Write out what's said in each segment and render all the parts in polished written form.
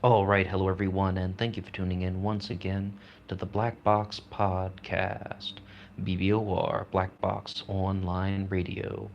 All right, hello everyone, and thank you for tuning in once again to the Black Box Podcast, BBOR, Black Box Online Radio.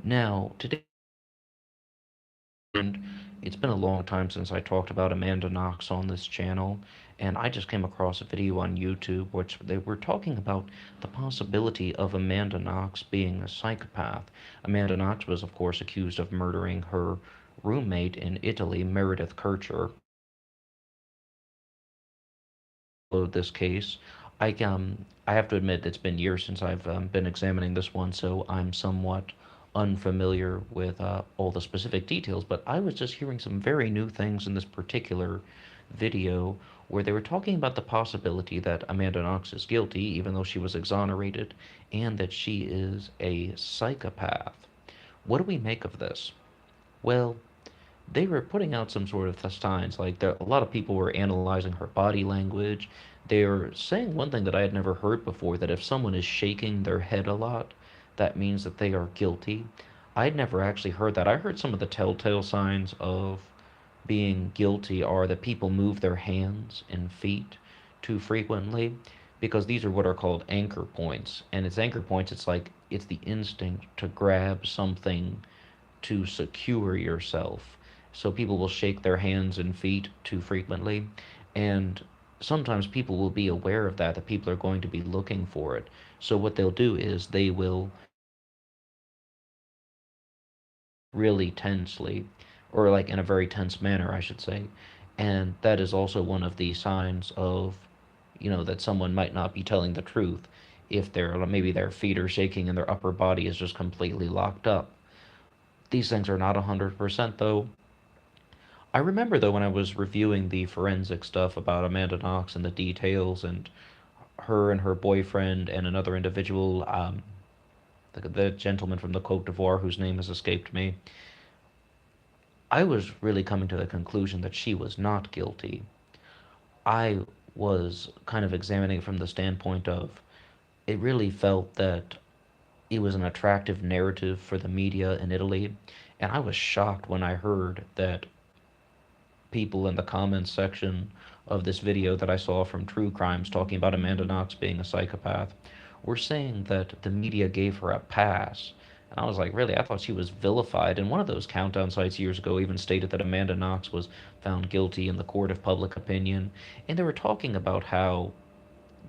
Now, today, and it's been a long time since I talked about Amanda Knox on this channel, and I just came across a video on YouTube which they were talking about the possibility of Amanda Knox being a psychopath. Amanda Knox was, of course, accused of murdering her roommate in Italy, Meredith Kircher. This case. I have to admit it's been years since I've been examining this one, so I'm somewhat unfamiliar with all the specific details. But I was just hearing some very new things in this particular video where they were talking about the possibility that Amanda Knox is guilty, even though she was exonerated, and that she is a psychopath. What do we make of this? Well, they were putting out some sort of signs. Like a lot of people were analyzing her body language. They were saying one thing that I had never heard before, that if someone is shaking their head a lot, that means that they are guilty. I'd never actually heard that. I heard some of the telltale signs of being guilty are that people move their hands and feet too frequently, because these are what are called anchor points. And it's anchor points, it's like it's the instinct to grab something to secure yourself. So people will shake their hands and feet too frequently, and sometimes people will be aware of that, that people are going to be looking for it. So what they'll do is they will really tensely, or like in a very tense manner, I should say. And that is also one of the signs of, that someone might not be telling the truth if maybe their feet are shaking and their upper body is just completely locked up. These things are not 100% though. I remember though when I was reviewing the forensic stuff about Amanda Knox and the details and her and her boyfriend and another individual, the gentleman from the Cote d'Ivoire whose name has escaped me, I was really coming to the conclusion that she was not guilty. I was kind of examining it from the standpoint of it really felt that it was an attractive narrative for the media in Italy, and I was shocked when I heard that people in the comments section of this video that I saw from True Crimes talking about Amanda Knox being a psychopath were saying that the media gave her a pass. And I was like, really? I thought she was vilified. And one of those countdown sites years ago even stated that Amanda Knox was found guilty in the court of public opinion. And they were talking about how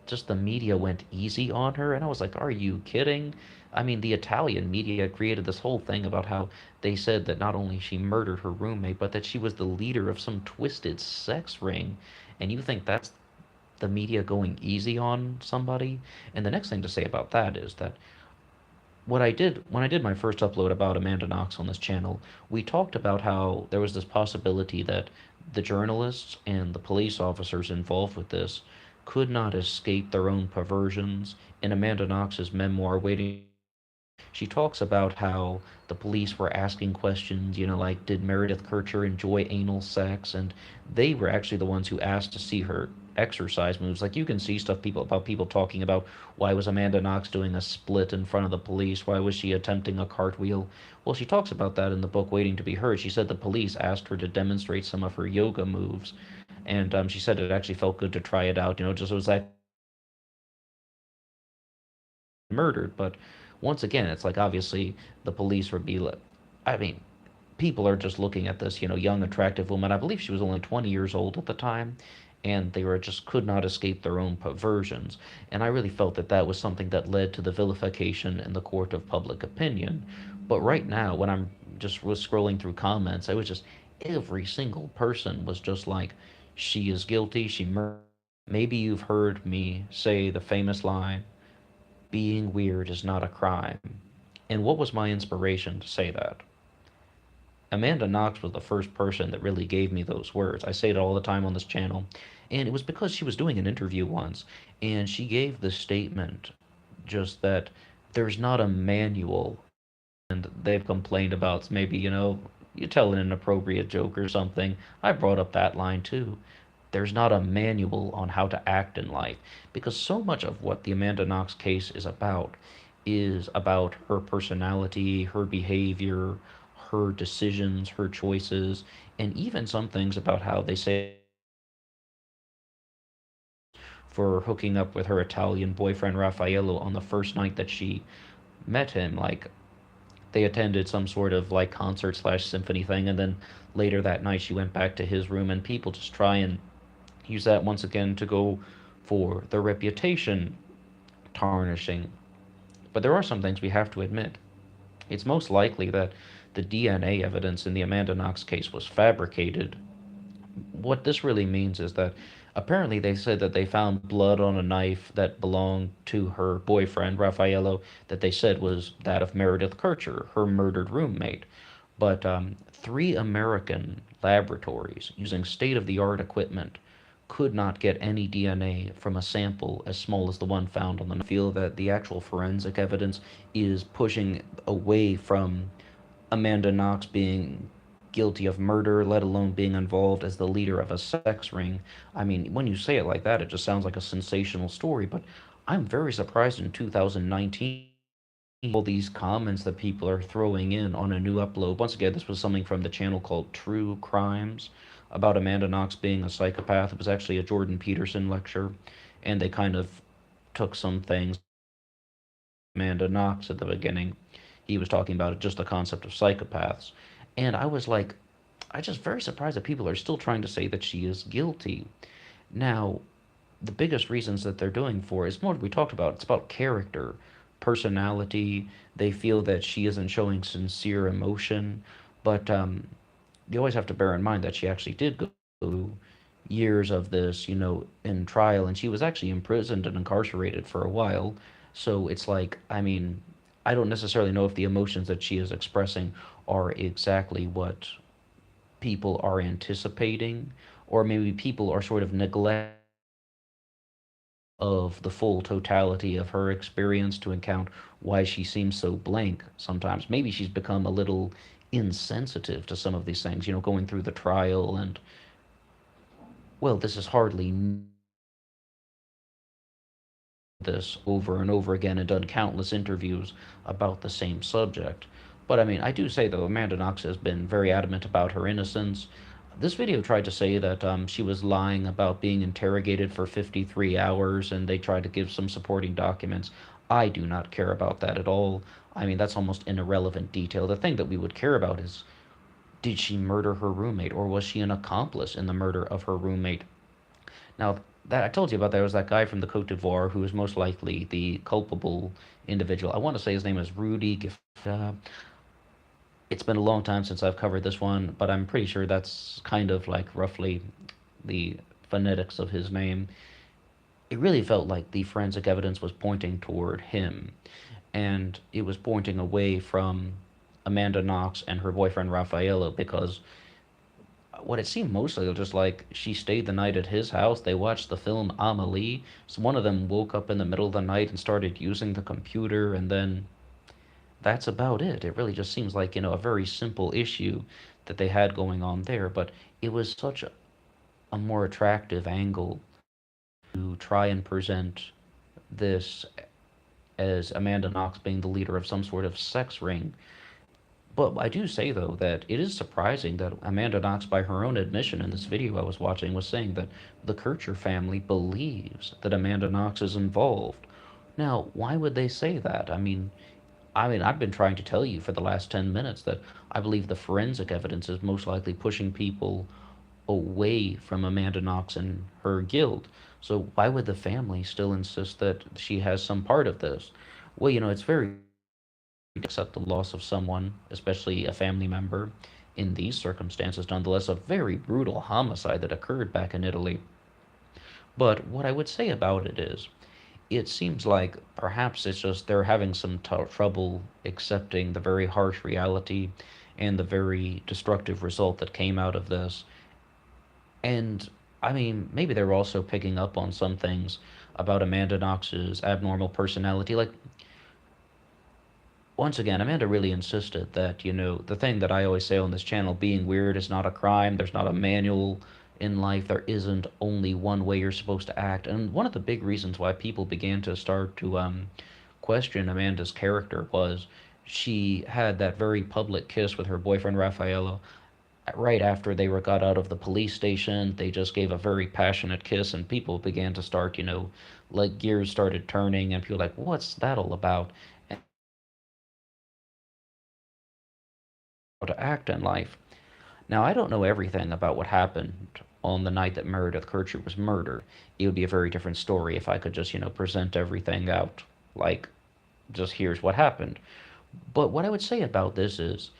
just the media went easy on her, and I was like, are you kidding? I mean, the Italian media created this whole thing about how they said that not only she murdered her roommate, but that she was the leader of some twisted sex ring. And you think that's the media going easy on somebody? And the next thing to say about that is that what I did when I did my first upload about Amanda Knox on this channel, we talked about how there was this possibility that the journalists and the police officers involved with this could not escape their own perversions. In Amanda Knox's memoir, Waiting, she talks about how the police were asking questions, like, did Meredith Kircher enjoy anal sex? And they were actually the ones who asked to see her exercise moves. Like, you can see stuff people talking about why was Amanda Knox doing a split in front of the police? Why was she attempting a cartwheel? Well, she talks about that in the book Waiting to be Heard. She said the police asked her to demonstrate some of her yoga moves, and she said it actually felt good to try it out. Just it was like murdered. But once again, it's like obviously the police would be like, I mean, people are just looking at this, young, attractive woman. I believe she was only 20 years old at the time, and they were just could not escape their own perversions. And I really felt that that was something that led to the vilification in the court of public opinion. But right now, when I'm just was scrolling through comments, I was just every single person was just like, she is guilty. She murdered. Maybe you've heard me say the famous line, being weird is not a crime. And what was my inspiration to say that? Amanda Knox was the first person that really gave me those words. I say it all the time on this channel. And it was because she was doing an interview once, and she gave the statement just that there's not a manual, and they've complained about maybe, you tell an inappropriate joke or something. I brought up that line too. There's not a manual on how to act in life, because so much of what the Amanda Knox case is about her personality, her behavior, her decisions, her choices, and even some things about how they say for hooking up with her Italian boyfriend Raffaello on the first night that she met him. Like, they attended some sort of like concert slash symphony thing, and then later that night she went back to his room, and people just try and use that once again to go for the reputation tarnishing. But there are some things we have to admit. It's most likely that the DNA evidence in the Amanda Knox case was fabricated. What this really means is that apparently they said that they found blood on a knife that belonged to her boyfriend, Raffaello, that they said was that of Meredith Kircher, her murdered roommate. But three American laboratories using state of the art equipment could not get any DNA from a sample as small as the one found on the knife. I feel that the actual forensic evidence is pushing away from Amanda Knox being guilty of murder, let alone being involved as the leader of a sex ring. I mean, when you say it like that, it just sounds like a sensational story, but I'm very surprised in 2019 all these comments that people are throwing in on a new upload. Once again, this was something from the channel called True Crimes about Amanda Knox being a psychopath. It was actually a Jordan Peterson lecture, and they kind of took some things Amanda Knox at the beginning. He was talking about just the concept of psychopaths. And I was like, I just very surprised that people are still trying to say that she is guilty. Now, the biggest reasons that they're doing for is more we talked about. It's about character, personality. They feel that she isn't showing sincere emotion, but you always have to bear in mind that she actually did go through years of this, in trial, and she was actually imprisoned and incarcerated for a while. So it's like, I mean, I don't necessarily know if the emotions that she is expressing are exactly what people are anticipating, or maybe people are sort of neglecting of the full totality of her experience to account why she seems so blank sometimes. Maybe she's become a little insensitive to some of these things, going through the trial and, well, this is hardly this over and over again and done countless interviews about the same subject. But I mean, I do say though, Amanda Knox has been very adamant about her innocence. This video tried to say that she was lying about being interrogated for 53 hours and they tried to give some supporting documents. I do not care about that at all. I mean, that's almost an irrelevant detail. The thing that we would care about is, did she murder her roommate or was she an accomplice in the murder of her roommate? Now, that I told you about, there was that guy from the Cote d'Ivoire who is most likely the culpable individual. I want to say his name is Rudy Gifta. It's been a long time since I've covered this one, but I'm pretty sure that's kind of like roughly the phonetics of his name. It really felt like the forensic evidence was pointing toward him, and it was pointing away from Amanda Knox and her boyfriend Raffaello because what it seemed mostly was just like she stayed the night at his house. They watched the film Amelie. So one of them woke up in the middle of the night and started using the computer, and then that's about it. It really just seems like, a very simple issue that they had going on there, but it was such a more attractive angle to try and present this as Amanda Knox being the leader of some sort of sex ring. But I do say, though, that it is surprising that Amanda Knox, by her own admission in this video I was watching, was saying that the Kircher family believes that Amanda Knox is involved. Now, why would they say that? I mean, I've been trying to tell you for the last 10 minutes that I believe the forensic evidence is most likely pushing people away from Amanda Knox and her guilt. So why would the family still insist that she has some part of this? Well, it's very accept the loss of someone, especially a family member, in these circumstances, nonetheless, a very brutal homicide that occurred back in Italy. But what I would say about it is, it seems like perhaps it's just they're having some trouble accepting the very harsh reality and the very destructive result that came out of this. And I mean, maybe they were also picking up on some things about Amanda Knox's abnormal personality. Like, once again, Amanda really insisted that, the thing that I always say on this channel, being weird is not a crime. There's not a manual in life. There isn't only one way you're supposed to act. And one of the big reasons why people began to start to question Amanda's character was she had that very public kiss with her boyfriend Raffaello right after they were got out of the police station. They just gave a very passionate kiss, and people began to start, like gears started turning, and people were like, "What's that all about?" And how to act in life. Now, I don't know everything about what happened on the night that Meredith Kercher was murdered. It would be a very different story if I could just, present everything out like, just here's what happened. But what I would say about this is,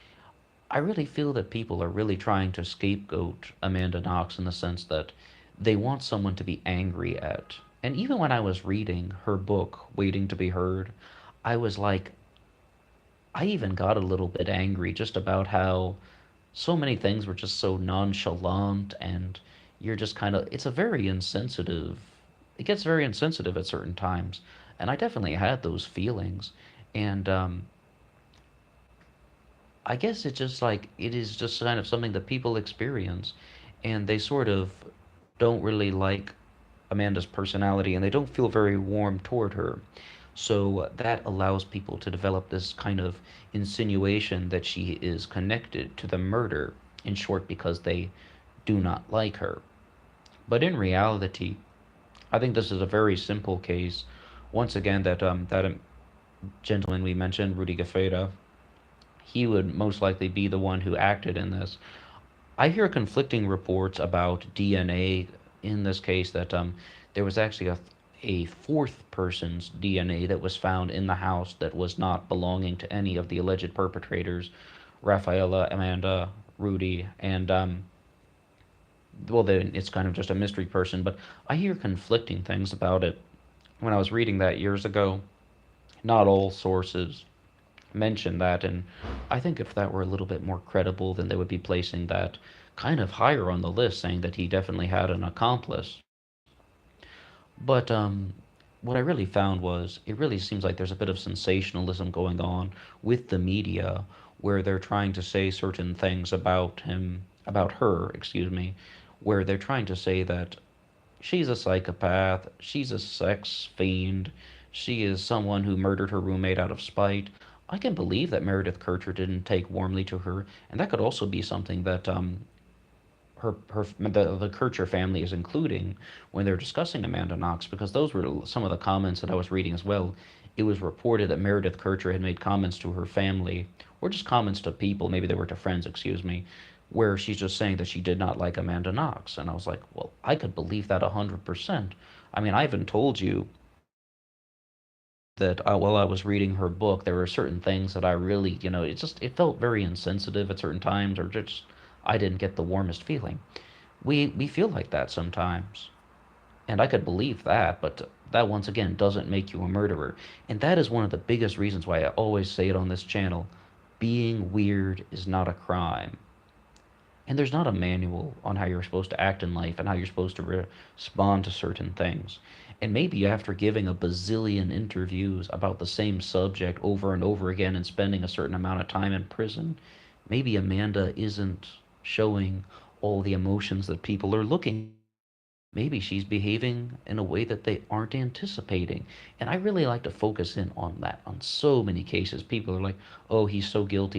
I really feel that people are really trying to scapegoat Amanda Knox in the sense that they want someone to be angry at. And even when I was reading her book, Waiting to Be Heard, I was like, I even got a little bit angry just about how so many things were just so nonchalant, and you're just kind of, it's a very insensitive, it gets very insensitive at certain times. And I definitely had those feelings. And I guess it's just like it is just kind of something that people experience, and they sort of don't really like Amanda's personality, and they don't feel very warm toward her. So that allows people to develop this kind of insinuation that she is connected to the murder, in short, because they do not like her. But in reality, I think this is a very simple case. Once again, that gentleman we mentioned, Rudy Gafeta, he would most likely be the one who acted in this. I hear conflicting reports about DNA in this case, that there was actually a fourth person's DNA that was found in the house that was not belonging to any of the alleged perpetrators, Rafaela, Amanda, Rudy, and well, then it's kind of just a mystery person. But I hear conflicting things about it. When I was reading that years ago, not all sources mention that, and I think if that were a little bit more credible, then they would be placing that kind of higher on the list, saying that he definitely had an accomplice. But what I really found was it really seems like there's a bit of sensationalism going on with the media, where they're trying to say certain things about him, about her, excuse me, where they're trying to say that she's a psychopath, she's a sex fiend, she is someone who murdered her roommate out of spite. I can believe that Meredith Kercher didn't take warmly to her, and that could also be something that the Kircher family is including when they're discussing Amanda Knox, because those were some of the comments that I was reading as well. It was reported that Meredith Kircher had made comments to her family, or just comments to people, maybe they were to friends, excuse me, where she's just saying that she did not like Amanda Knox. And I was like, well, I could believe that 100%. I mean, I even told you that while I was reading her book, there were certain things that I really, it felt very insensitive at certain times, or just I didn't get the warmest feeling. We feel like that sometimes, and I could believe that, but that once again doesn't make you a murderer. And that is one of the biggest reasons why I always say it on this channel: being weird is not a crime. And there's not a manual on how you're supposed to act in life and how you're supposed to respond to certain things. And maybe after giving a bazillion interviews about the same subject over and over again and spending a certain amount of time in prison, maybe Amanda isn't showing all the emotions that people are looking. Maybe she's behaving in a way that they aren't anticipating. And I really like to focus in on that on so many cases. People are like, oh, he's so guilty.